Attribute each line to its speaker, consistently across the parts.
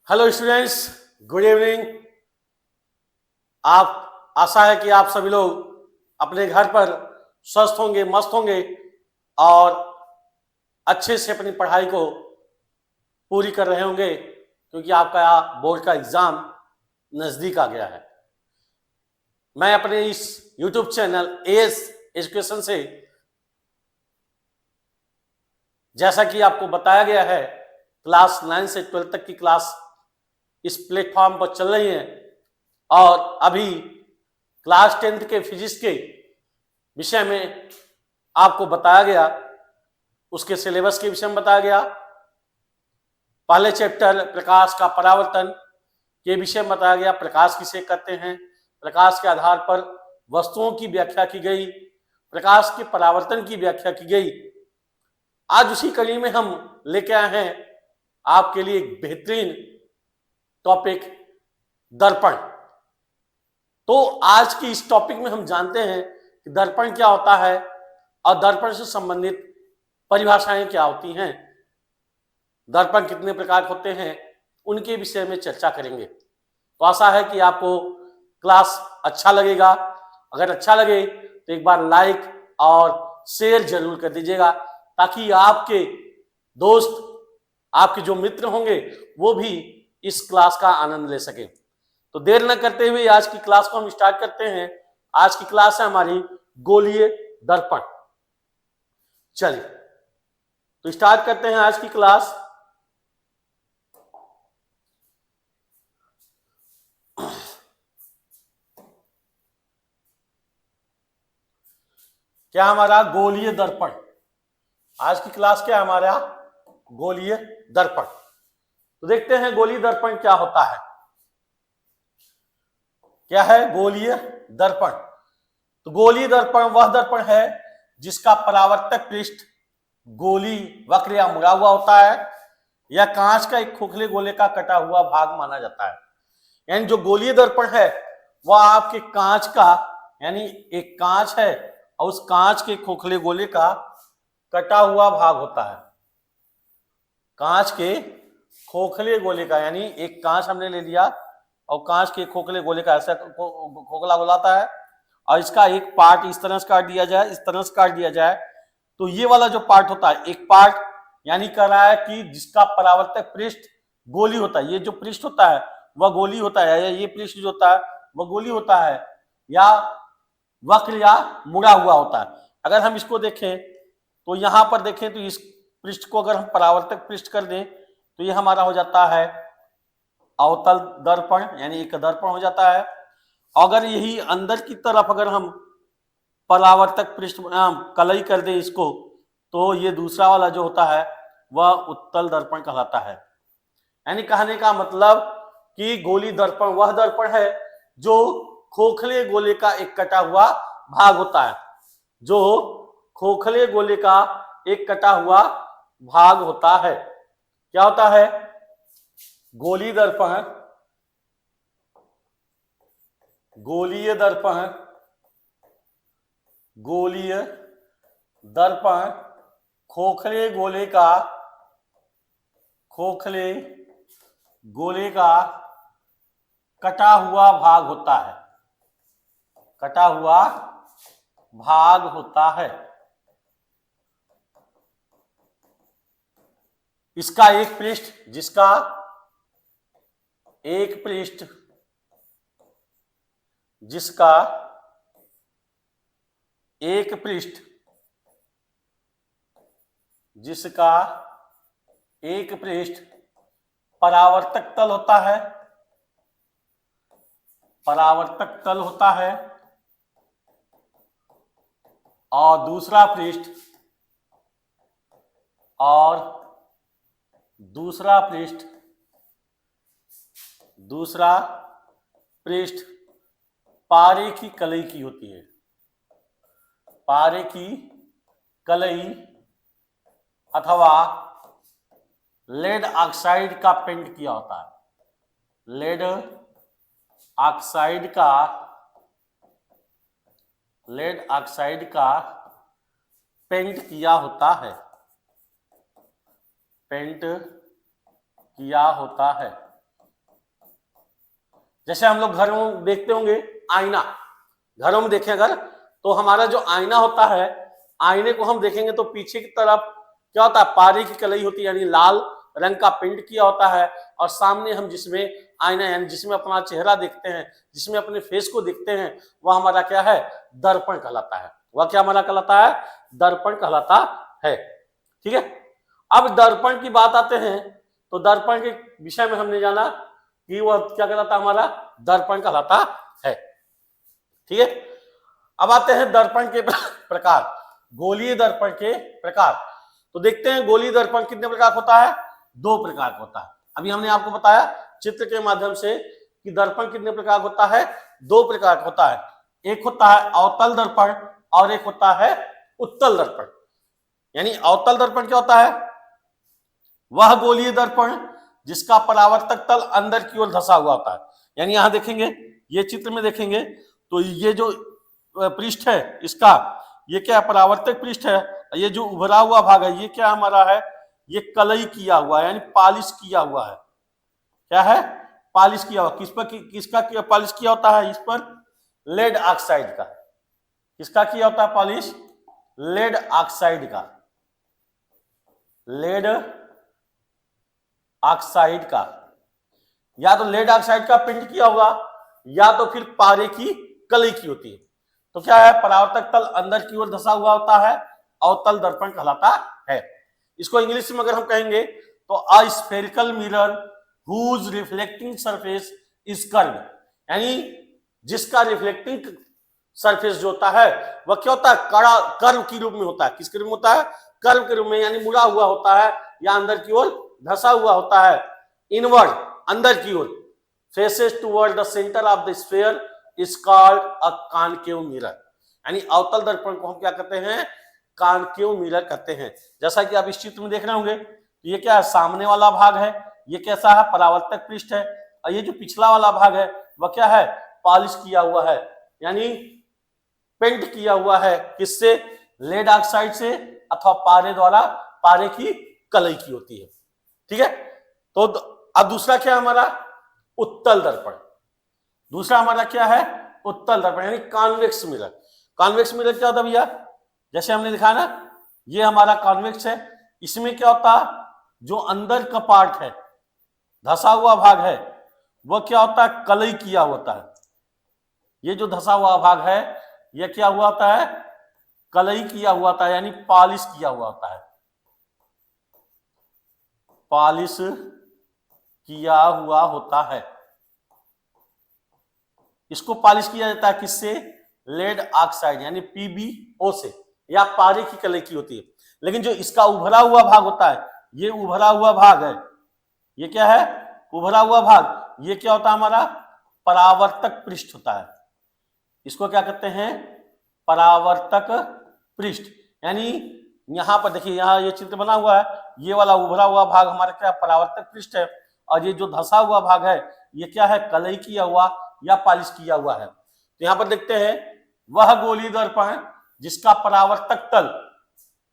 Speaker 1: Hello students, good evening. आप आशा है कि आप सभी लोग अपने घर पर स्वस्थ होंगे, मस्त होंगे और अच्छे से अपनी पढ़ाई को पूरी कर रहे होंगे, क्योंकि आपका बोर्ड का एग्जाम नजदीक आ गया है। मैं अपने इस YouTube चैनल एएस एजुकेशन से, जैसा कि आपको बताया गया है, क्लास 9 से 12 तक की क्लास इस प्लेटफॉर्म पर चल रही है और अभी क्लास 10th के फिजिक्स के विषय में आपको बताया गया, उसके सिलेबस के विषय में बताया गया। पहले चैप्टर प्रकाश का परावर्तन के विषय में बताया गया, प्रकाश किसे कहते हैं, प्रकाश के आधार पर वस्तुओं की व्याख्या की गई, प्रकाश के परावर्तन की व्याख्या की गई। आज उसी कड़ी में हम लेके आए हैं आपके लिए एक बेहतरीन टॉपिक, दर्पण। तो आज की इस टॉपिक में हम जानते हैं कि दर्पण क्या होता है और दर्पण से संबंधित परिभाषाएं क्या होती हैं, दर्पण कितने प्रकार होते हैं, उनके विषय में चर्चा करेंगे। तो आशा है कि आपको क्लास अच्छा लगेगा। अगर अच्छा लगे तो एक बार लाइक और शेयर जरूर कर दीजिएगा, ताकि आपके दोस्त, आपके जो मित्र होंगे, वो भी इस क्लास का आनंद ले सके। तो देर न करते हुए आज की क्लास को हम स्टार्ट करते हैं। आज की क्लास है हमारी गोलीय दर्पण। चलिए तो स्टार्ट करते हैं आज की क्लास। क्या हमारा गोलीय दर्पण, आज की क्लास क्या है हमारा गोलीय दर्पण। तो देखते हैं गोलीय दर्पण क्या होता है। क्या है गोलीय दर्पण? तो गोलीय दर्पण वह दर्पण है जिसका परावर्तक पृष्ठ गोली, वक्र या मुड़ा हुआ होता है, या कांच का एक खोखले गोले का कटा हुआ भाग माना जाता है। यानी जो गोलीय दर्पण है वह आपके कांच का, यानी एक कांच है और उस कांच के खोखले गोले का कटा हुआ भाग होता है। कांच के खोखले गोले का, यानी एक कांच हमने ले लिया और कांच के खोखले गोले का ऐसा खोखला गोलाता है और इसका एक पार्ट इस तरह से काट दिया जाए, इस तरह से काट दिया जाए, तो ये वाला जो पार्ट होता है, एक पार्ट यानी कह रहा है कि जिसका परावर्तक पृष्ठ गोली होता है, ये जो पृष्ठ होता है वह गोली होता है, या ये पृष्ठ जो होता है वह गोली होता है, या वक्र या मुड़ा हुआ होता है। अगर हम इसको देखें तो यहां पर देखें तो इस पृष्ठ को अगर हम परावर्तक पृष्ठ कर दें तो ये हमारा हो जाता है अवतल दर्पण, यानी एक दर्पण हो जाता है। अगर यही अंदर की तरफ अगर हम परावर्तक पृष्ठ कलई कर दें इसको, तो ये दूसरा वाला जो होता है वह उत्तल दर्पण कहलाता है। यानी कहने का मतलब कि गोली दर्पण वह दर्पण है जो खोखले गोले का एक कटा हुआ भाग होता है, जो खोखले गोले का एक कटा हुआ भाग होता है। क्या होता है? गोली दर्पण, गोलीय दर्पण, गोलीय दर्पण खोखले गोले का, खोखले गोले का कटा हुआ भाग होता है, कटा हुआ भाग होता है। इसका एक पृष्ठ, जिसका एक पृष्ठ, जिसका एक पृष्ठ, जिसका एक पृष्ठ परावर्तक तल होता है, परावर्तक तल होता है, और दूसरा पृष्ठ, और दूसरा पृष्ठ, दूसरा पृष्ठ पारे की कलई की होती है, पारे की कलई अथवा लेड ऑक्साइड का पेंट किया होता है, लेड ऑक्साइड का, लेड ऑक्साइड का पेंट किया होता है, पेंट किया होता है। जैसे हम लोग घरों में देखते होंगे आईना, घरों में देखें अगर तो हमारा जो आईना होता है, आईने को हम देखेंगे तो पीछे की तरफ क्या होता है, पारे की कलई होती है, यानी लाल रंग का पेंट किया होता है, और सामने हम जिसमें आईना यानी जिसमें अपना चेहरा देखते हैं, जिसमें अपने फेस को देखते हैं, वह हमारा क्या है, दर्पण कहलाता है। वह क्या हमारा कहलाता है, दर्पण कहलाता है। ठीक है, अब दर्पण की बात आते हैं तो दर्पण के विषय में हमने जाना कि वह क्या कहलाता, हमारा दर्पण कहलाता है। ठीक है, अब आते हैं दर्पण के प्रकार, गोलीय दर्पण के प्रकार। तो देखते हैं गोलीय दर्पण कितने प्रकार का होता है, 2 प्रकार का होता है। अभी हमने आपको बताया चित्र के माध्यम से कि दर्पण कितने प्रकार का होता है, 2 प्रकार का होता है। एक होता है अवतल दर्पण और एक होता है उत्तल दर्पण। यानी अवतल दर्पण क्या होता है, वह गोलीय दर्पण जिसका परावर्तक तल अंदर की ओर धंसा हुआ होता है। यानी यहां देखेंगे, ये चित्र में देखेंगे तो ये जो पृष्ठ है इसका, ये क्या है, परावर्तक पृष्ठ है। ये जो उभरा हुआ भाग है ये क्या हमारा है, ये कलई किया हुआ है, यानी पॉलिश किया हुआ है। क्या है, पॉलिश किया हुआ। किस पर, किसका पॉलिश किया होता है, इस पर लेड ऑक्साइड का। किसका किया होता है पॉलिश, लेड ऑक्साइड का, लेड ऑक्साइड का। या तो लेड ऑक्साइड का पेंट किया होगा या तो फिर पारे की कलई की होती है। तो क्या है, परावर्तक तल अंदर की ओर धंसा हुआ होता है, अवतल दर्पण कहलाता है। इसको इंग्लिश में अगर हम कहेंगे तो a spherical mirror whose reflecting surface is curve, यानी जिसका रिफ्लेक्टिंग सरफेस जो होता है वह क्या होता है, कड़ा कर्व के रूप में होता है। किसके रूप में होता है, कर्व के रूप में, यानी मुड़ा हुआ होता है या अंदर की ओर धंसा हुआ होता है, इनवर्ड अंदर की ओर, faces toward the centre of the sphere is called a concave mirror. यानी अवतल दर्पण को हम क्या कहते हैं, कॉनकेव मिरर कहते हैं। जैसा कि आप इस चित्र में देख रहे होंगे, ये क्या है, सामने वाला भाग है, ये कैसा है, परावर्तक पृष्ठ है, और ये जो पिछला वाला भाग है वह क्या है, पॉलिश किया हुआ है, यानी पेंट किया हुआ है। किससे, लेड ऑक्साइड से अथवा पारे द्वारा, पारे की कलई की होती है। ठीक है, तो अब दूसरा क्या हमारा, उत्तल दर्पण। दूसरा हमारा क्या है, उत्तल दर्पण, यानी कॉन्वेक्स मिरर। कॉन्वेक्स मिरर क्या होता है भैया, जैसे हमने दिखाया ना, ये हमारा कॉन्वेक्स है। इसमें क्या होता है, जो अंदर का पार्ट है, धंसा हुआ भाग है, वह क्या होता है, कलई किया होता है। ये जो धंसा हुआ भाग है यह क्या हुआ होता है, कलई किया हुआ होता है, यानी पॉलिश किया हुआ होता है, पॉलिश किया हुआ होता है। इसको पॉलिश किया जाता है किससे, लेड ऑक्साइड यानी PbO से, या पारे की कलई की होती है। लेकिन जो इसका उभरा हुआ भाग होता है, ये उभरा हुआ भाग है, ये क्या है, उभरा हुआ भाग, ये क्या होता है हमारा, परावर्तक पृष्ठ होता है। इसको क्या कहते हैं, परावर्तक पृष्ठ। यानी यहां पर देखिए, यहां ये चित्र बना हुआ है, ये वाला उभरा हुआ भाग हमारा क्या, परावर्तक पृष्ठ है, और ये जो धंसा हुआ भाग है ये क्या है, कलई किया हुआ या पॉलिश किया हुआ है। तो यहां पर देखते हैं, वह गोलीय दर्पण जिसका परावर्तक तल,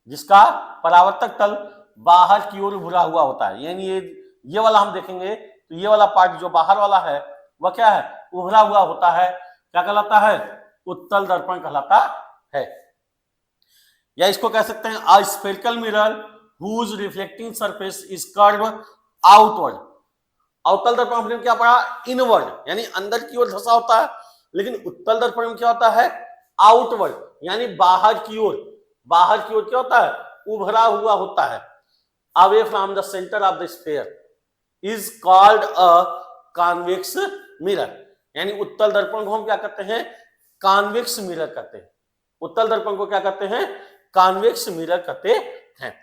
Speaker 1: जिसका परावर्तक तल बाहर की ओर उभरा हुआ होता है, यानी ये वाला हम देखेंगे तो ये वाला पार्ट जो बाहर वाला है वह क्या है, उभरा हुआ होता है, क्या कहलाता है, उत्तल दर्पण कहलाता है। या इसको कह सकते हैं a spherical mirror whose reflecting surface is curve outward. अवतल दर्पण हमने क्या पढ़ा, इनवर्ड, यानी अंदर की ओर धंसा होता है। लेकिन उत्तल दर्पण में क्या होता है, आउटवर्ड, यानी बाहर की ओर। बाहर की ओर क्या होता है, उभरा हुआ होता है, away from the centre of the sphere is called a convex mirror. यानी उत्तल दर्पण को हम क्या कहते हैं, कॉन्वेक्स मिरर कहते हैं। उत्तल दर्पण को क्या कहते हैं, कॉन्वेक्स मिरर कहते हैं।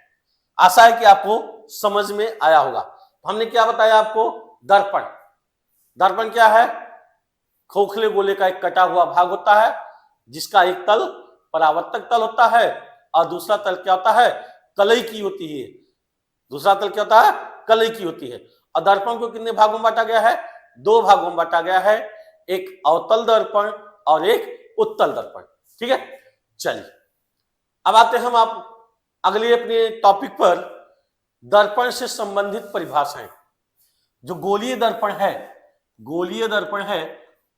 Speaker 1: आशा है कि आपको समझ में आया होगा। हमने क्या बताया आपको, दर्पण। दर्पण क्या है, खोखले गोले का एक कटा हुआ भाग होता है, जिसका एक तल परावर्तक तल होता है और दूसरा तल क्या होता है, कलई की होती है। दूसरा तल क्या होता है, कलई की होती है। और दर्पण को कितने भागों में बांटा गया है, 2 भागों में बांटा गया है, एक अवतल दर्पण और एक उत्तल दर्पण। ठीक है, चलिए अब आते हैं हम आप अगले अपने टॉपिक पर, दर्पण से संबंधित परिभाषाएं। जो गोलीय दर्पण है गोलीय दर्पण है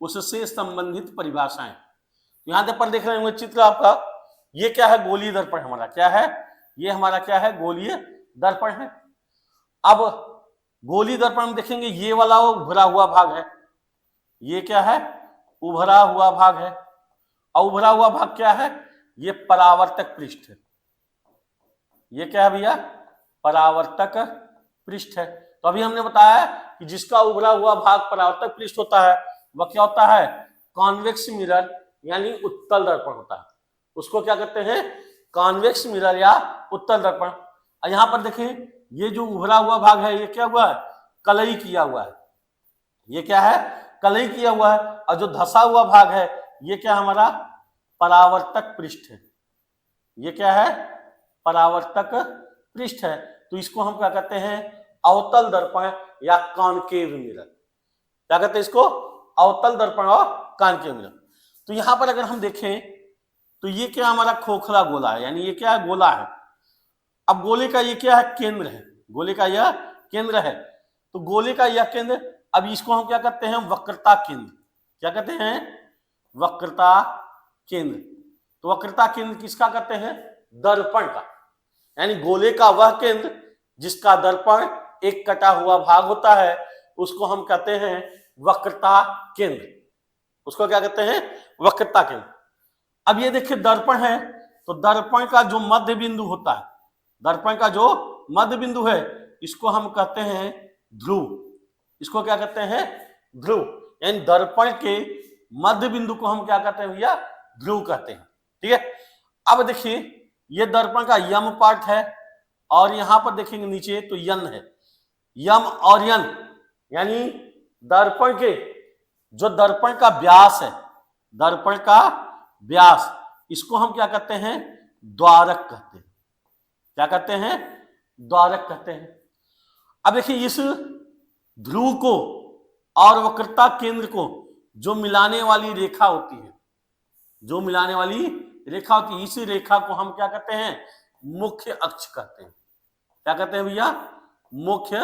Speaker 1: उससे संबंधित परिभाषाएं। यहां पर देख रहे होंगे चित्र आपका, ये क्या है, गोलीय दर्पण हमारा क्या है, ये हमारा क्या है, गोलीय दर्पण है। अब गोलीय दर्पण में देखेंगे ये वाला उभरा हुआ भाग है, ये क्या है, उभरा हुआ भाग है। और उभरा हुआ भाग क्या है, ये परावर्तक पृष्ठ है। ये क्या है भैया, परावर्तक पृष्ठ है। तो अभी हमने बताया कि जिसका उभरा हुआ भाग परावर्तक पृष्ठ होता है वह क्या होता है, कॉन्वेक्स मिरर यानी उत्तल दर्पण होता है। उसको क्या कहते हैं, कॉन्वेक्स मिरर या उत्तल दर्पण। और यहां पर देखें ये जो उभरा हुआ भाग है ये क्या हुआ है, कलई किया हुआ है। ये क्या है, कलई किया हुआ है। और जो धसा हुआ भाग है ये क्या हमारा, परावर्तक पृष्ठ है। ये क्या है, परावर्तक पृष्ठ है। तो इसको हम क्या कहते हैं, अवतल दर्पण या कॉनकेव मिरर। क्या कहते हैं इसको, अवतल दर्पण और कॉनकेव मिरर। तो यहां पर अगर हम देखें तो ये क्या हमारा खोखला गोला है, यानी ये क्या है, गोला है। अब गोले का ये क्या है, केंद्र है, गोले का यह केंद्र है। तो गोले का यह केंद्र, अब इसको हम क्या कहते हैं, वक्रता केंद्र। क्या कहते हैं, वक्रता केंद्र। तो वक्रता केंद्र किसका कहते हैं, दर्पण का, यानी गोले का वह केंद्र जिसका दर्पण एक कटा हुआ भाग होता है उसको हम कहते हैं वक्रता केंद्र। उसको क्या कहते हैं, वक्रता केंद्र। अब ये देखिए दर्पण है, तो दर्पण का जो मध्य बिंदु होता है, दर्पण का जो मध्य बिंदु है इसको हम कहते हैं ध्रुव। इसको क्या कहते हैं, ध्रुव। यानी दर्पण के मध्य बिंदु को हम क्या कहते हैं भैया, ध्रुव कहते हैं। ठीक है। अब देखिए ये दर्पण का यम पार्ट है और यहां पर देखेंगे नीचे तो यन है। यम और यन यानी दर्पण के जो दर्पण का व्यास है, दर्पण का व्यास, इसको हम क्या कहते हैं, द्वारक कहते हैं। क्या कहते हैं, द्वारक कहते हैं। अब देखिए इस ध्रुव को और वक्रता केंद्र को जो मिलाने वाली रेखा होती है, जो मिलाने वाली रेखा होती है, इस रेखा को हम क्या कहते हैं, मुख्य अक्ष कहते हैं। क्या कहते हैं भैया, मुख्य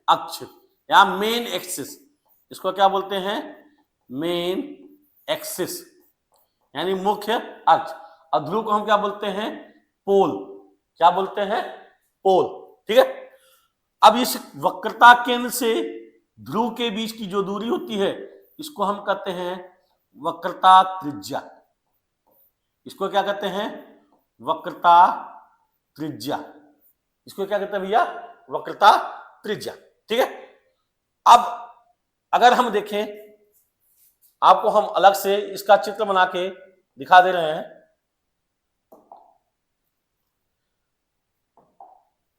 Speaker 1: अक्ष या मेन एक्सिस। इसको क्या बोलते हैं, मेन एक्सिस यानी मुख्य अक्ष। और ध्रुव को हम क्या बोलते हैं, पोल। क्या बोलते हैं, पोल। ठीक है। अब इस वक्रता केंद्र से ध्रुव के बीच की जो दूरी होती है इसको हम कहते हैं वक्रता त्रिज्या। इसको क्या कहते हैं, वक्रता त्रिज्या। इसको क्या कहते हैं भैया, वक्रता त्रिज्या। ठीक है। अब अगर हम देखें, आपको हम अलग से इसका चित्र बना के दिखा दे रहे हैं।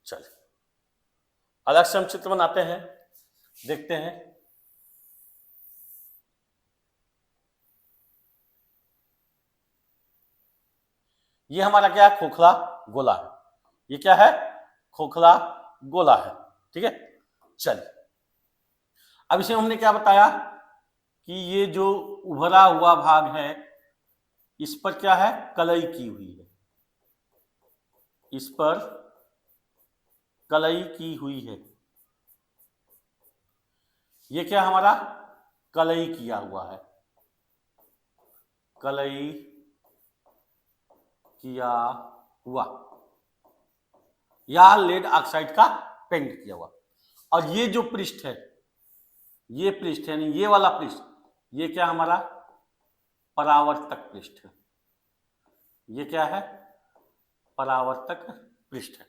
Speaker 1: चलिए अलग से हम चित्र बनाते हैं, देखते हैं। ये हमारा क्या है, खोखला गोला है। ये क्या है, खोखला गोला है। ठीक है। चलिए अब इसे हमने क्या बताया कि ये जो उभरा हुआ भाग है इस पर क्या है, कलई की हुई है। इस पर कलई की हुई है। ये क्या हमारा, कलई किया हुआ है, कलई किया हुआ या लेड ऑक्साइड का पेंट किया हुआ। और ये जो पृष्ठ है, ये पृष्ठ यानी ये वाला पृष्ठ, ये क्या हमारा, परावर्तक पृष्ठ है। ये क्या है, परावर्तक पृष्ठ है।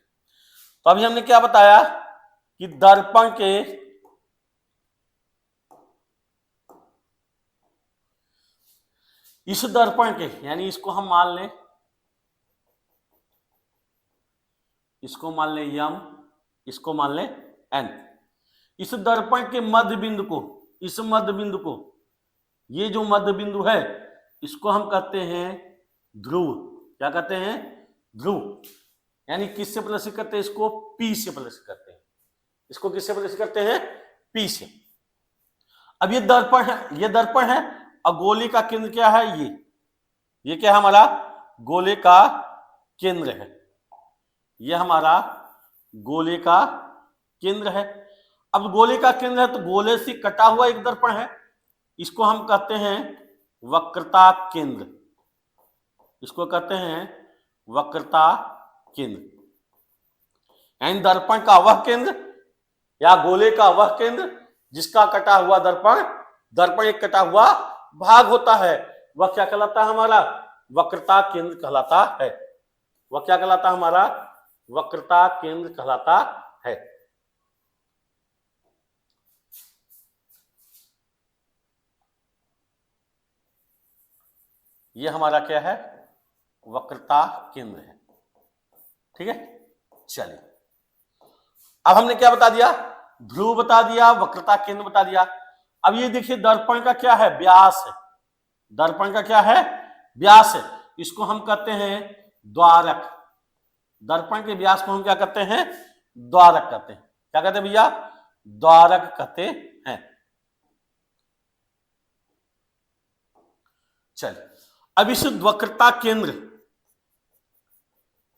Speaker 1: तो अभी हमने क्या बताया कि दर्पण के इस दर्पण के, यानी इसको हम मान लें, इसको मान लें यम, इसको मान लें एन। इस दर्पण के मध्य बिंदु को, इस मध्य बिंदु को, ये जो मध्य बिंदु है इसको हम कहते हैं ध्रुव। क्या कहते हैं, ध्रुव। यानी किससे प्रदर्शित करते हैं इसको, पी से प्रदर्शित करते हैं। इसको किससे प्रदर्शित करते हैं, पी से। अब ये दर्पण है, ये दर्पण है और गोले का केंद्र क्या है, ये क्या है हमारा, गोले का केंद्र है। ये हमारा गोले का केंद्र है। अब गोले का केंद्र है तो गोले से कटा हुआ एक दर्पण है, इसको हम कहते हैं वक्रता केंद्र, इसको कहते हैं वक्रता केंद्र। यानी दर्पण का वह केंद्र या गोले का वह केंद्र जिसका कटा हुआ दर्पण, दर्पण एक कटा हुआ भाग होता है, वह क्या कहलाता है? हमारा वक्रता केंद्र कहलाता है। वह क्या कहलाता है? हमारा वक्रता केंद्र कहलाता है। ये हमारा क्या है? वक्रता केंद्र है। ठीक है, चलिए अब हमने क्या बता दिया? ध्रुव बता दिया, वक्रता केंद्र बता दिया। अब ये देखिए दर्पण का क्या है? व्यास है। दर्पण का क्या है? व्यास है। इसको हम कहते हैं द्वारक। दर्पण के व्यास को हम क्या कहते हैं? द्वारक कहते हैं। क्या कहते हैं भैया? द्वारक कहते हैं। चलिए अब इस वक्रता केंद्र,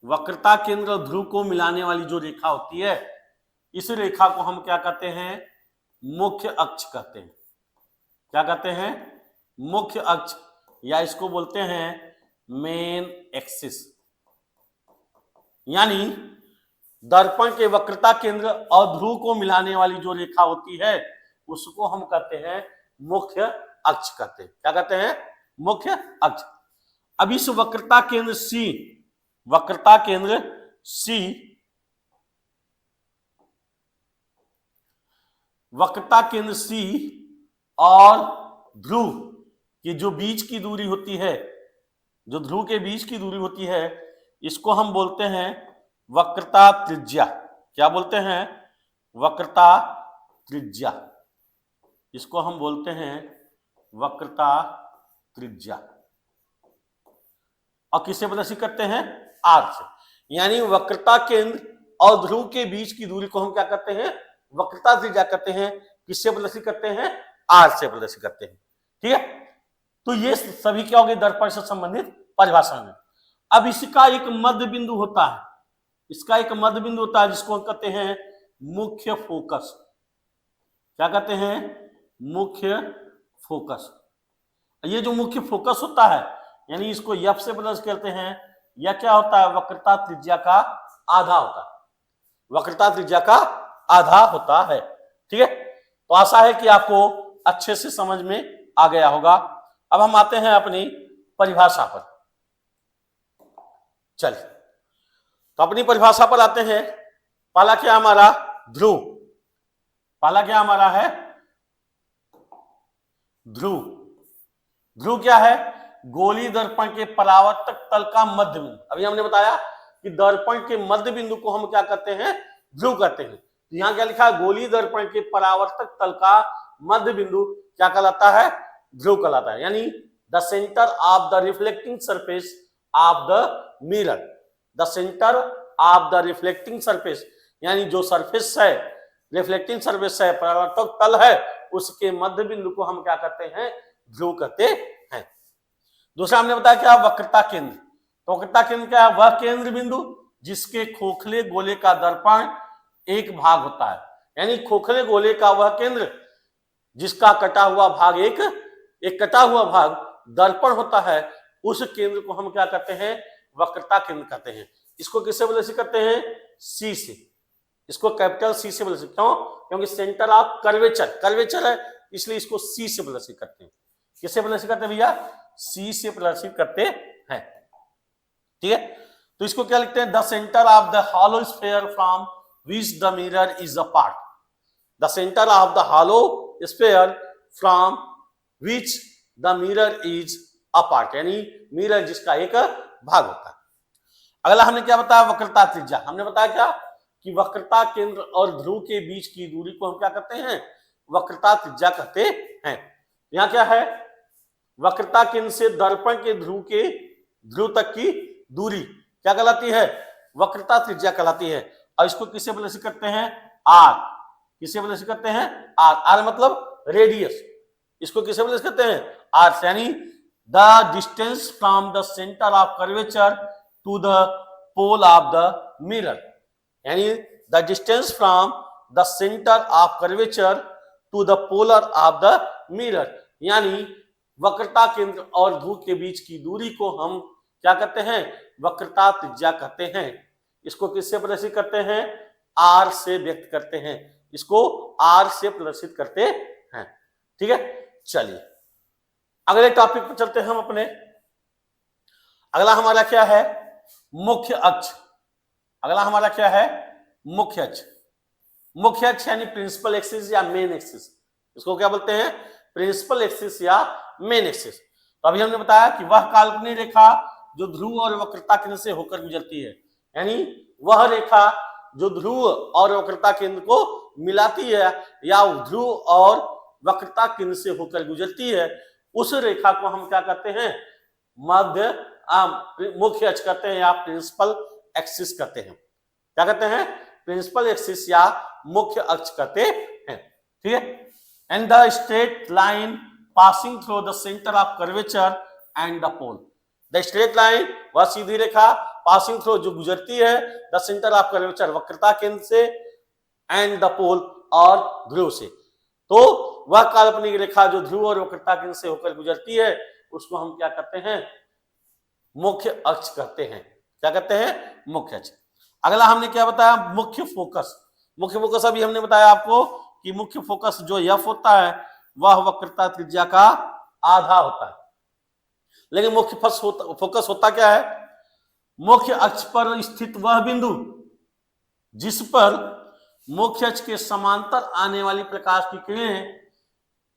Speaker 1: वक्रता केंद्र और ध्रुव को मिलाने वाली जो रेखा होती है, इस रेखा को हम क्या कहते हैं? मुख्य अक्ष कहते हैं। क्या कहते हैं? मुख्य अक्ष, या इसको बोलते हैं मेन एक्सिस। यानी दर्पण के वक्रता केंद्र और ध्रुव को मिलाने वाली जो रेखा होती है उसको हम कहते हैं मुख्य अक्ष कहते हैं। क्या कहते हैं? मुख्य अक्ष। अब इस वक्रता केंद्र C, वक्रता केंद्र C, वक्रता केंद्र C और ध्रुव की जो बीच की दूरी होती है, जो ध्रुव के बीच की दूरी होती है, इसको हम बोलते हैं वक्रता त्रिज्या। क्या बोलते हैं? वक्रता त्रिज्या। इसको हम बोलते हैं वक्रता त्रिज्या। और किससे प्रदर्शित करते हैं? R से। यानी वक्रता केंद्र और ध्रुव के बीच की दूरी को हम क्या करते हैं? वक्रता त्रिज्या करते हैं। किससे प्रदर्शित करते हैं? R से प्रदर्शित करते हैं। ठीक है, तो ये सभी क्या हो गए? दर्पण से संबंधित परिभाषा में। अब इसका एक मध्य बिंदु होता है, इसका एक मध्य बिंदु होता है जिसको कहते हैं मुख्य फोकस। क्या कहते हैं? मुख्य फोकस। ये जो मुख्य फोकस होता है, यानी इसको F से प्रदर्शित करते हैं। यह क्या होता है? वक्रता त्रिज्या का आधा होता है। वक्रता त्रिज्या का आधा होता है। ठीक है, तो आशा है कि आपको अच्छे से समझ में आ गया होगा। अब हम आते हैं अपनी परिभाषा पर। चलिए तो अपनी परिभाषा पर आते हैं। पहला क्या हमारा? ध्रुव। पहला क्या हमारा है? ध्रुव। ध्रुव क्या है? गोलीय दर्पण के परावर्तक तल का मध्य बिंदु। अभी हमने बताया कि दर्पण के मध्य बिंदु को हम क्या कहते हैं? ध्रुव कहते हैं। तो यहां क्या लिखा है? गोलीय दर्पण के परावर्तक तल का मध्य बिंदु क्या कहलाता है? ध्रुव कहलाता है। यानी the centre of the reflecting surface of the mirror. The centre of the reflecting surface, यानी जो सरफेस है, रिफ्लेक्टिंग सरफेस है, परावर्तक तल है, उसके मध्य बिंदु को हम क्या कहते हैं? ध्रुव कहते हैं। दूसरा हमने बताया क्या? वक्रता केंद्र। तो वक्रता केंद्र क्या है? वह केंद्र बिंदु जिसके खोखले गोले का दर्पण एक भाग होता है। यानी खोखले गोले का वह केंद्र जिसका कटा हुआ भाग एक कटा हुआ भाग दर्पण होता है, उस केंद्र को हम क्या कहते हैं? वक्रता केंद्र कहते हैं। इसको किससे प्रदर्शित करते हैं? C से। इसको कैपिटल C से प्रदर्शित। क्यों? क्योंकि सेंटर ऑफ कर्वेचर है, इसलिए इसको C से प्रदर्शित करते हैं। किससे प्रदर्शित करते हैं भैया? C से प्रदर्शित करते हैं। ठीक है, तो इसको क्या लिखते हैं? The centre of the hollow sphere from which the mirror is a part. The centre of the hollow sphere from which the mirror is a part, यानी मिरर जिसका एक भाग होता है। अगला हमने क्या बताया? वक्रता त्रिज्या। हमने बताया क्या? कि वक्रता केंद्र और ध्रुव के बीच की दूरी को हम क्या कहते हैं? वक्रता त्रिज्या कहते हैं। यहां क्या है? वक्रता केंद्र से दर्पण के ध्रुव तक की दूरी क्या कहलाती है? वक्रता त्रिज्या कहलाती है। और इसको किससे प्रदर्शित करते हैं? R। किससे प्रदर्शित करते हैं? R। R मतलब रेडियस। इसको किससे प्रदर्शित करते हैं? R से। यानी the distance from the centre of curvature to the pole of the mirror, यानी the distance from the centre of curvature to the polar of the mirror, यानी वक्रता केंद्र और ध्रुव के बीच की दूरी को हम क्या कहते हैं, वक्रता त्रिज्या कहते हैं। इसको किससे प्रदर्शित करते हैं, आर से व्यक्त करते हैं, इसको आर से प्रदर्शित करते हैं। ठीक है, चलिए अगले टॉपिक पर चलते हैं हम अपने। अगला हमारा क्या है, मुख्य अक्ष। अगला हमारा क्या है, मुख्य अक्ष। मुख्य अक्ष यानी प्रिंसिपल एक्सिस या मेन एक्सिस, इसको क्या बोलते हैं, प्रिंसिपल एक्सिस या मेन एक्सिस। तो अभी हमने बताया कि वह काल्पनिक रेखा जो ध्रुव और वक्रता केंद्र से होकर गुजरती है, यानी वह रेखा जो ध्रुव और वक्रता केंद्र को मिलाती है या ध्रुव और वक्रता केंद्र से होकर गुजरती है, उस रेखा को हम क्या कहते हैं, मुख्य अक्ष कहते हैं या प्रिंसिपल एक्सिस कहते हैं। क्या कहते हैं, प्रिंसिपल एक्सिस या मुख्य अक्ष कहते हैं। ठीक है, and the straight line passing through the centre of curvature and the pole. The straight line वह सीधी रेखा पासिंग थ्रू जो गुजरती है द सेंटर ऑफ कर्वेचर वक्रता केंद्र से, एंड द पोल और ध्रुव से। तो वह काल्पनिक रेखा जो ध्रुव और वक्रता केंद्र से होकर गुजरती है उसको हम क्या कहते हैं, मुख्य अक्ष कहते हैं। क्या कहते हैं, मुख्य अक्ष। अगला हमने क्या बताया, मुख्य फोकस। मुख्य फोकस अभी हमने बताया आपको कि मुख्य फोकस जो एफ होता है वह वक्रता त्रिज्या का आधा होता है। लेकिन मुख्य फोकस होता क्या है, मुख्य अक्ष पर स्थित वह बिंदु जिस पर मुख्य अक्ष के समांतर आने वाली प्रकाश की किरणें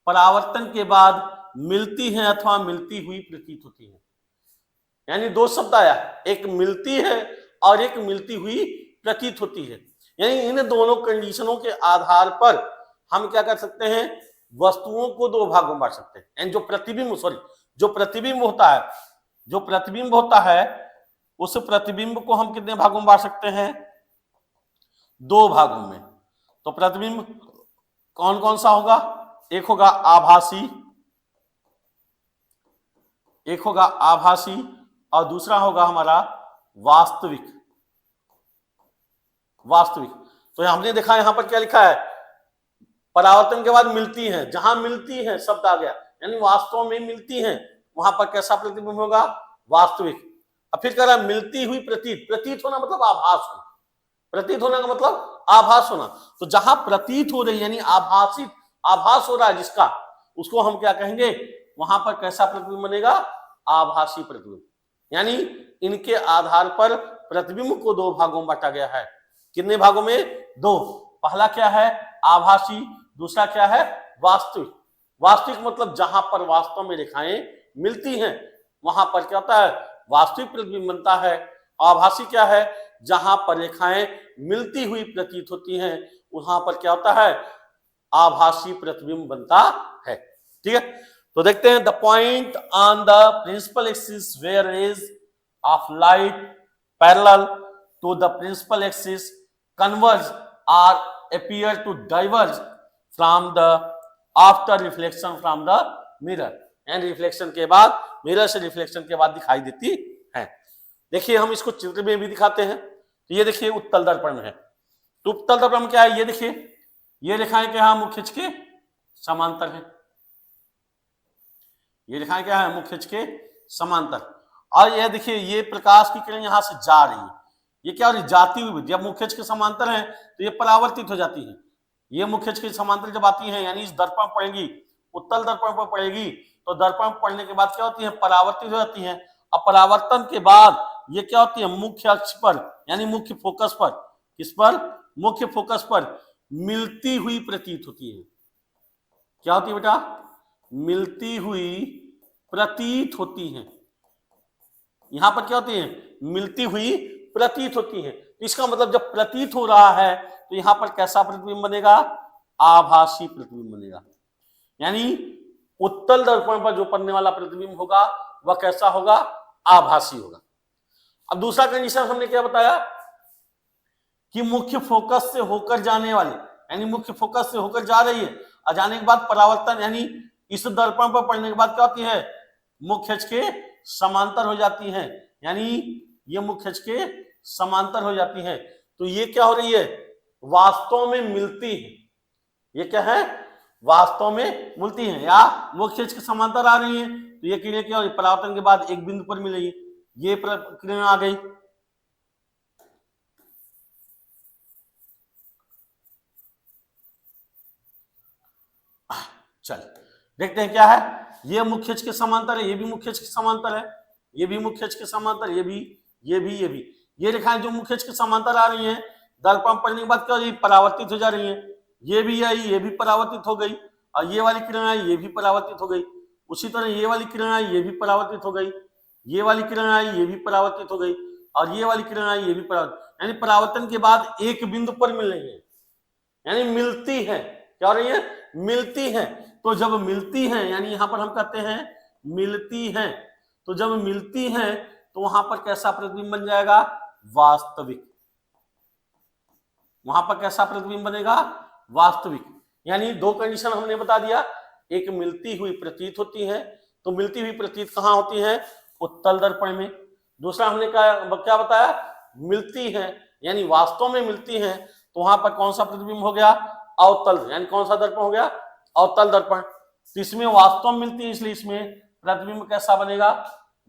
Speaker 1: परावर्तन के बाद मिलती हैं अथवा मिलती हुई प्रतीत होती हैं। यानी दो शब्द आया, एक मिलती है और एक मिलती हुई प्रतीत होती है। यानी इन दोनों कंडीशनों के आधार पर हम क्या कर सकते हैं, वस्तुओं को दो भागों में बांट सकते हैं। एंड जो प्रतिबिंब होता है उस प्रतिबिंब को हम कितने भागों में बांट सकते हैं, दो भागों में। तो प्रतिबिंब कौन कौन सा होगा, एक होगा आभासी और दूसरा होगा हमारा वास्तविक। तो हमने देखा यहां पर क्या लिखा है, परावर्तन के बाद मिलती हैं, जहां मिलती हैं शब्द आ गया, यानी वास्तव में मिलती हैं, वहां पर कैसा प्रतिबिंब होगा, वास्तविक। अब फिर कह रहा है मिलती हुई प्रतीत होना मतलब आभास होना, प्रतीत होने का मतलब आभास होना। तो जहां प्रतीत हो रही यानी आभास हो रहा है जिसका, उसको हम क्या कहेंगे, वहां पर कैसा प्रतिबिंब बनेगा, आभासी प्रतिबिंब। यानी इनके आधार पर प्रतिबिंब को दो भागों में बांटा गया है। कितने भागों में, दो। पहला क्या है, आभासी, दूसरा क्या है, वास्तविक मतलब जहां पर वास्तव में रेखाएं मिलती हैं वहां पर क्या होता है, वास्तविक प्रतिबिंब बनता है। आभासी क्या है, जहां पर रेखाएं मिलती हुई प्रतीत होती हैं वहां पर क्या होता है, आभासी प्रतिबिंब बनता है। ठीक है, तो देखते हैं, the point on the principal axis where rays of light parallel to the principal axis converge और appear to diverge from the after reflection from the mirror, and reflection के बाद, मिरर से रिफ्लेक्शन के बाद दिखाई देती है। देखिए हम इसको चित्र में भी दिखाते हैं। तो ये देखिए उत्तल दर्पण है, तो उत्तल दर्पण में क्या है, ये देखिए ये रेखाएं क्या है, मुख्य अक्ष के समांतर है। ये रेखाएं क्या है, मुख्य अक्ष के समांतर। और ये देखिए ये प्रकाश की किरण यहां से जा रही है, ये क्या हो रही, जाती हुई। जब मुख्य अक्ष के समांतर है तो ये परावर्तित हो जाती है। ये मुख्य अक्ष के समांतर जब आती है यानी इस दर्पण पड़ेगी, उत्तल दर्पण पर पड़ेगी, तो दर्पण पड़ने के बाद क्या होती है, परावर्तित हो जाती है। अब परावर्तन के बाद ये क्या होती है, मुख्य अक्ष पर यानी मुख्य फोकस पर, किस पर, मुख्य फोकस पर मिलती हुई प्रतीत होती है। क्या होती है बेटा, मिलती हुई प्रतीत होती है। यहां पर क्या होती है, मिलती हुई प्रतीत होती है। इसका मतलब जब प्रतीत हो रहा है तो यहां पर कैसा प्रतिबिंब बनेगा, आभासी प्रतिबिंब बनेगा। यानी उत्तल दर्पण पर जो पड़ने वाला प्रतिबिंब होगा वह कैसा होगा, आभासी होगा। अब दूसरा कंडीशन हमने क्या बताया कि मुख्य फोकस से होकर जाने वाली, यानी मुख्य फोकस से होकर जा रही है और जाने के बाद परावर्तन, यानी इस दर्पण पर पड़ने के बाद क्या होती है, मुख्य अक्ष के समांतर हो जाती है। यानी ये मुख्य अक्ष के समांतर हो जाती है। तो ये क्या हो रही है, वास्तव में मिलती है। ये क्या है, वास्तव में मिलती हैं, या मुख्य अक्ष के समांतर आ रही हैं, तो ये क्रिया क्या होगी, परावर्तन के बाद एक बिंदु पर मिलेगी, ये क्रिया आ गई। चल देखते हैं क्या है, ये मुख्य अक्ष के समांतर है, ये भी मुख्य अक्ष के समांतर है, ये भी मुख्य अक्ष के समांतर, ये भी, ये भी, ये भी, ये रेखाएं जो मुख्य अक्ष के समांतर आ रही हैं, दर्पण पड़ने के बाद क्या हो रही है, परावर्तित हो जा रही हैं, ये भी आई, ये भी परावर्तित हो गई, और ये वाली किरण आई, ये भी परावर्तित हो गई। उसी तरह ये वाली किरण आई, ये भी परावर्तित हो गई, ये वाली किरण आई, ये भी परावर्तित हो गई, और ये वाली किरण आई, ये भी परावर्तित, यानी परावर्तन के बाद एक बिंदु पर मिल रही है, यानी मिलती है, क्या हो रही है, मिलती है। तो जब मिलती हैं, यानी यहां पर हम कहते हैं मिलती हैं, तो जब मिलती हैं तो वहां पर कैसा प्रतिबिंब बन जाएगा, वास्तविक। वहां पर कैसा प्रतिबिंब बनेगा, वास्तविक। यानी दो कंडीशन हमने बता दिया, एक मिलती हुई प्रतीत होती है, तो मिलती हुई प्रतीत कहां होती है, उत्तल दर्पण में। दूसरा हमने क्या बताया, मिलती है यानी वास्तव में मिलती है, तो वहां पर कौन सा प्रतिबिंब हो गया, अवतल, यानी कौन सा दर्पण हो गया, अवतल दर्पण। तो इसमें वास्तव में मिलती है, इसलिए इसमें प्रतिबिंब कैसा बनेगा,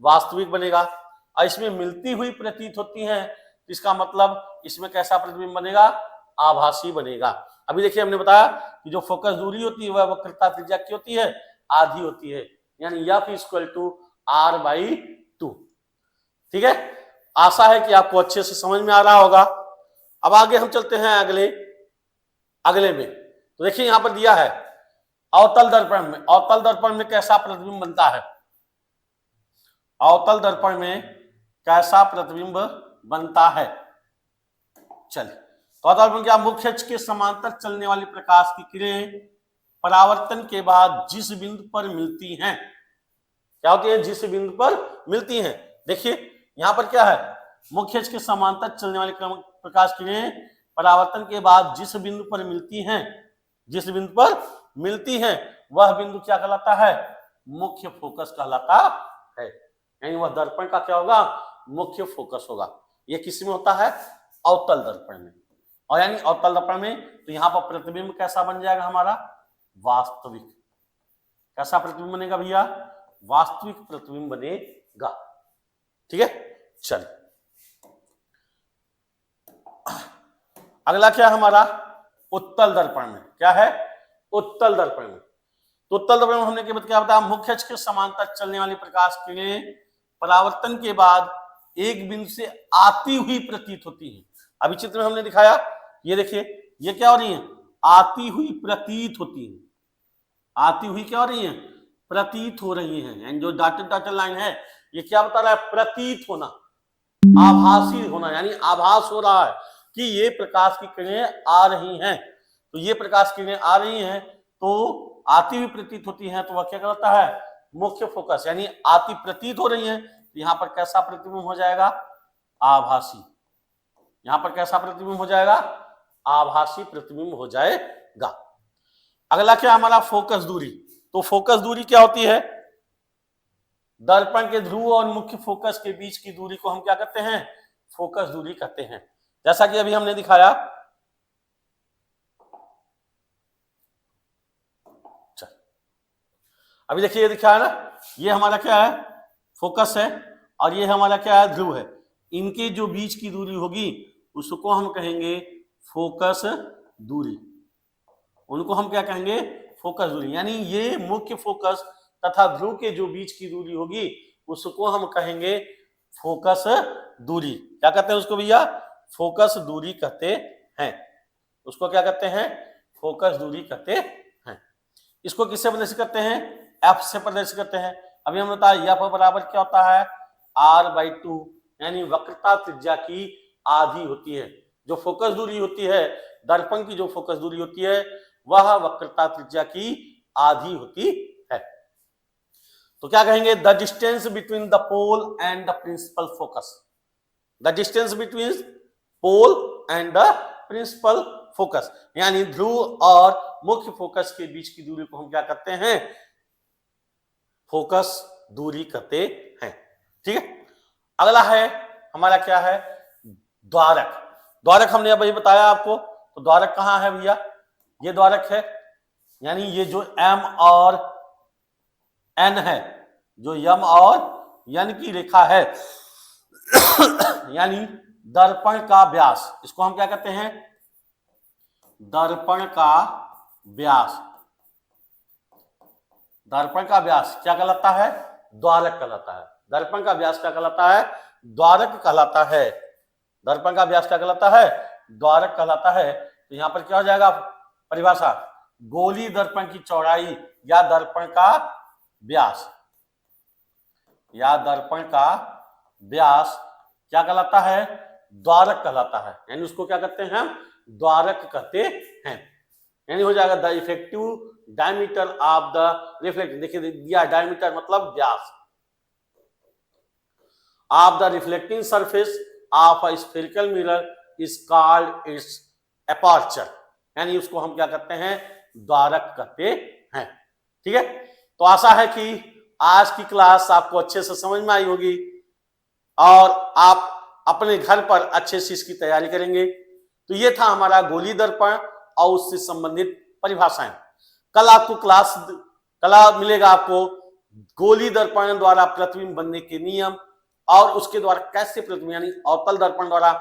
Speaker 1: वास्तविक बनेगा। और इसमें मिलती हुई प्रतीत होती है, तो इसका मतलब इसमें कैसा प्रतिबिंब बनेगा, आभासी बनेगा। अभी देखिए हमने बताया कि जो फोकस दूरी होती है वह वक्रता त्रिज्या की होती है, आधी होती है, यानी F = R/2। ठीक है, आशा है कि आपको अच्छे से समझ में आ रहा होगा। अब आगे हम चलते हैं अगले में। तो देखिए यहां पर दिया है अवतल दर्पण में, अवतल दर्पण में कैसा प्रतिबिंब बनता है, अवतल दर्पण में कैसा प्रतिबिंब बनता है। चलिए, तो अवतल दर्पण क्या, मुख्य अक्ष के समांतर चलने वाली प्रकाश की किरणें परावर्तन के बाद जिस बिंदु पर मिलती हैं, क्या होती है, जिस बिंदु पर मिलती हैं। देखिए यहां पर क्या है, मुख्य अक्ष के समांतर चलने वाली प्रकाश किरणें परावर्तन के बाद जिस बिंदु पर मिलती हैं, जिस बिंदु पर मिलती हैं वह बिंदु क्या कहलाता है, मुख्य फोकस कहलाता है। यानी वह दर्पण का क्या होगा, मुख्य फोकस होगा। यह किस में होता है, अवतल दर्पण में। और यानी अवतल दर्पण में तो यहां पर प्रतिबिंब कैसा बन जाएगा हमारा, वास्तविक। कैसा प्रतिबिंब बनेगा भैया, वास्तविक प्रतिबिंब बनेगा। ठीक है, चलिए अगला क्या है हमारा, उत्तल दर्पण में। क्या है, उत्तल दर्पण में। तो उत्तल दर्पण में हमने क्या बताया, मुख्य अक्ष के समांतर चलने वाली प्रकाश किरणें परावर्तन के बाद एक बिंदु से आती हुई प्रतीत होती हैं। अभी चित्र में हमने दिखाया, ये देखिए ये क्या हो रही है, आती हुई प्रतीत होती है, आती हुई क्या हो रही है, प्रतीत हो रही है। यानी जो डॉटेड लाइन है ये क्या बता रहा है, प्रतीत होना, आभासी होना, यानी आभास हो रहा है कि ये प्रकाश की किरणें आ रही हैं। तो ये प्रकाश की किरणें आ रही हैं तो आती हुई प्रतीत होती हैं, तो वह क्या कहलाता है, मुख्य फोकस। यानी आती प्रतीत हो रही हैं, तो यहां पर कैसा प्रतिबिंब हो जाएगा, आभासी। यहां पर कैसा प्रतिबिंब हो जाएगा, आभासी प्रतिबिंब हो जाएगा। अगला क्या हमारा, फोकस दूरी। तो फोकस दूरी क्या होती है, दर्पण के ध्रुव और मुख्य फोकस के बीच की दूरी को हम क्या कहते हैं, फोकस दूरी कहते हैं। जैसा कि अभी हमने दिखाया, अभी देखिए ये दिखाया ना, ये हमारा क्या है, फोकस है, और ये हमारा क्या है, ध्रुव है। इनके जो बीच की दूरी होगी उसको हम कहेंगे फोकस दूरी, उनको हम क्या कहेंगे, फोकस दूरी। यानी ये मुख्य फोकस तथा ध्रुव के जो बीच की दूरी होगी उसको हम कहेंगे फोकस दूरी। क्या कहते हैं उसको भैया, फोकस दूरी कहते हैं। उसको क्या कहते हैं, फोकस दूरी कहते हैं। इसको किससे प्रदर्शित करते हैं, एफ से प्रदर्शित करते हैं। अभी हम बताया एफ बराबर क्या होता है, R/2, यानी वक्रता त्रिज्या की आधी होती है। जो फोकस दूरी होती है, दर्पण की जो फोकस दूरी होती है वह वक्रता त्रिज्या की आधी होती है। तो क्या कहेंगे, the distance between the pole and the principal focus. The distance between pole and the principal focus, यानी ध्रुव और मुख्य फोकस के बीच की दूरी को हम क्या कहते हैं, फोकस दूरी कहते हैं। ठीक है, अगला है हमारा क्या है, द्वारक। द्वारक हमने अभी बताया आपको, तो द्वारक कहां है भैया, ये द्वारक है, यानी ये जो एम और एन है, जो यम और यन की रेखा है, यानी दर्पण का व्यास, इसको हम क्या कहते हैं? दर्पण का व्यास। दर्पण का व्यास क्या कहलाता है? द्वारक कहलाता है। दर्पण का व्यास क्या कहलाता है? द्वारक कहलाता है। दर्पण का व्यास क्या कहलाता है? द्वारक कहलाता है। तो यहां पर क्या हो जाएगा परिभाषा? गोलीय दर्पण की चौड़ाई या दर्पण का व्यास, या दर्पण का व्यास क्या कहलाता है? द्वारक कहलाता है। यानी उसको क्या कहते हैं? द्वारक कहते हैं। यानी हो जाएगा the effective diameter of the reflect, देखिए दिया डायमीटर मतलब व्यास, of the reflecting surface of a spherical mirror is called its aperture. यानी उसको हम क्या कहते हैं? द्वारक कहते हैं। ठीक है, तो आशा है कि आज की क्लास आपको अच्छे से समझ में आई होगी और आप अपने घर पर अच्छे से इसकी तैयारी करेंगे। तो ये था हमारा गोलीय दर्पण और उससे संबंधित परिभाषाएं। कल आपको कल मिलेगा आपको गोलीय दर्पण द्वारा प्रतिबिंब बनने के नियम और उसके द्वारा कैसे प्रतिबिंब, यानी अवतल दर्पण द्वारा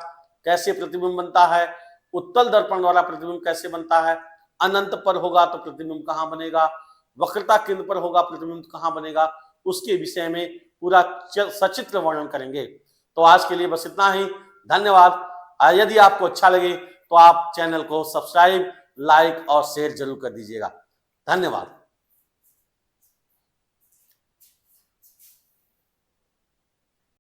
Speaker 1: कैसे प्रतिबिंब बनता है, उत्तल दर्पण द्वारा प्रतिबिंब कैसे बनता है, अनंत पर होगा तो प्रतिबिंब कहां बनेगा, वक्रता केंद्र पर होगा प्रतिबिंब कहां बनेगा, उसके विषय में पूरा सचित्र वर्णन करेंगे। तो आज के लिए बस इतना ही, धन्यवाद। यदि आपको अच्छा लगे तो आप चैनल को सब्सक्राइब, लाइक और शेयर जरूर कर दीजिएगा। धन्यवाद।